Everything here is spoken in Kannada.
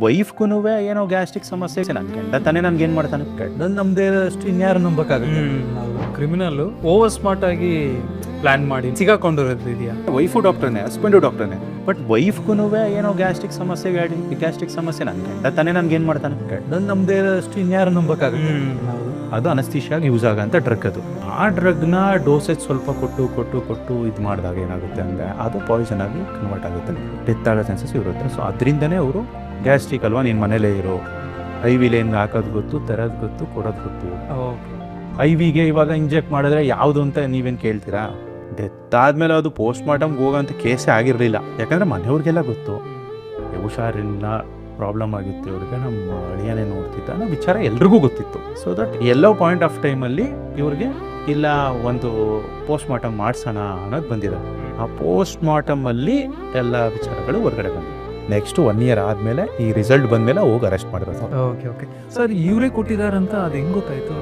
ವೈಫ್ಗೂ ಏನೋ ಗ್ಯಾಸ್ಟ್ರಿಕ್ ಸಮಸ್ಯೆ ನನ್ನ ಗಂಡ ತಾನೇ ನನ್ಗೇನು ಮಾಡ್ತಾನೆ. ಗಂಡನ್ ನಮ್ದೇ ಅಷ್ಟು ಇನ್ಯಾರು ನಂಬಕ್ಕಾಗುತ್ತೆ. ಕ್ರಿಮಿನಲ್ ಓವರ್ ಸ್ಮಾರ್ಟ್ ಆಗಿ ಪ್ಲಾನ್ ಮಾಡಿ ಸಿಗಾಕೊಂಡಿರೋದು ಇದೆಯಾ? ವೈಫು ಡಾಕ್ಟರ್ನೇ, ಹಸ್ಬೆಂಡು ಡಾಕ್ಟರ್ನೇ, ಬಟ್ ವೈಫ್ಗೂ ಏನೋ ಗ್ಯಾಸ್ಟ್ರಿಕ್ ಸಮಸ್ಯೆ ನನ್ನ ಗಂಡ ತಾನೇ ನನ್ಗೇನು ಮಾಡ್ತಾನೆ. ಗಂಡನ್ ನಮ್ದೇ ಅಷ್ಟು ಇನ್ಯಾರು ನಂಬಕ್ಕಾಗುತ್ತೆ. ಅದು ಅನಸ್ತೀಶಿಯಾಗಿ ಯೂಸ್ ಆಗೋಂಥ ಡ್ರಗ್ ಅದು. ಆ ಡ್ರಗ್ನ ಡೋಸೇಜ್ ಸ್ವಲ್ಪ ಕೊಟ್ಟು ಇದು ಮಾಡಿದಾಗ ಏನಾಗುತ್ತೆ ಅಂದರೆ ಅದು ಪಾಯ್ಸನ್ ಆಗಿ ಕನ್ವರ್ಟ್ ಆಗುತ್ತೆ, ಡೆತ್ ಆಗೋ ಚಾನ್ಸಸ್ ಇರುತ್ತೆ. ಸೊ ಅದರಿಂದನೇ ಅವರು ಗ್ಯಾಸ್ಟ್ರಿಕ್ ಅಲ್ವಾ, ನೀನು ಮನೇಲೇ ಇರೋ, ಐ ವಿ ಲೈನ್ಗೆ ಹಾಕೋದು ಗೊತ್ತು, ತರೋದು ಗೊತ್ತು, ಕೊಡೋದು ಗೊತ್ತು. ಐ ವಿಗೆ ಇವಾಗ ಇಂಜೆಕ್ಟ್ ಮಾಡಿದ್ರೆ ಯಾವುದು ಅಂತ ನೀವೇನು ಕೇಳ್ತೀರಾ? ಡೆತ್ ಆದಮೇಲೆ ಅದು ಪೋಸ್ಟ್ ಮಾರ್ಟಮ್ಗೆ ಹೋಗೋಂಥ ಕೇಸೇ ಆಗಿರಲಿಲ್ಲ, ಯಾಕಂದರೆ ಮನೆಯವ್ರಿಗೆಲ್ಲ ಗೊತ್ತು ಹುಷಾರಿಲ್ಲ, ಪ್ರಾಬ್ಲಮ್ ಆಗಿತ್ತು ಇವ್ರಿಗೆ, ನಮ್ಮ ಅಳಿಯನೇ ನೋಡ್ತಿದ್ದ ಅನ್ನೋ ವಿಚಾರ ಎಲ್ರಿಗೂ ಗೊತ್ತಿತ್ತು. So that yellow point of ಟೈಮಲ್ಲಿ ಇವ್ರಿಗೆ ಇಲ್ಲ ಒಂದು ಪೋಸ್ಟ್ ಮಾರ್ಟಮ್ ಮಾಡಿಸೋಣ ಅನ್ನೋದು ಬಂದಿದೆ. ಆ ಪೋಸ್ಟ್ ಮಾರ್ಟಮಲ್ಲಿ ಎಲ್ಲ ವಿಚಾರಗಳು ಹೊರಗಡೆ ಬಂದಿದೆ. ನೆಕ್ಸ್ಟ್ 1 year ಆದಮೇಲೆ ಈ ರಿಸಲ್ಟ್ ಬಂದಮೇಲೆ ಹೋಗಿ ಅರೆಸ್ಟ್ ಮಾಡಿರೋದು. ಓಕೆ ಸರ್, ಇವರೇ ಕೊಟ್ಟಿದ್ದಾರಂತ ಅದು ಹೆಂಗೆ ಗೊತ್ತಾಯ್ತು?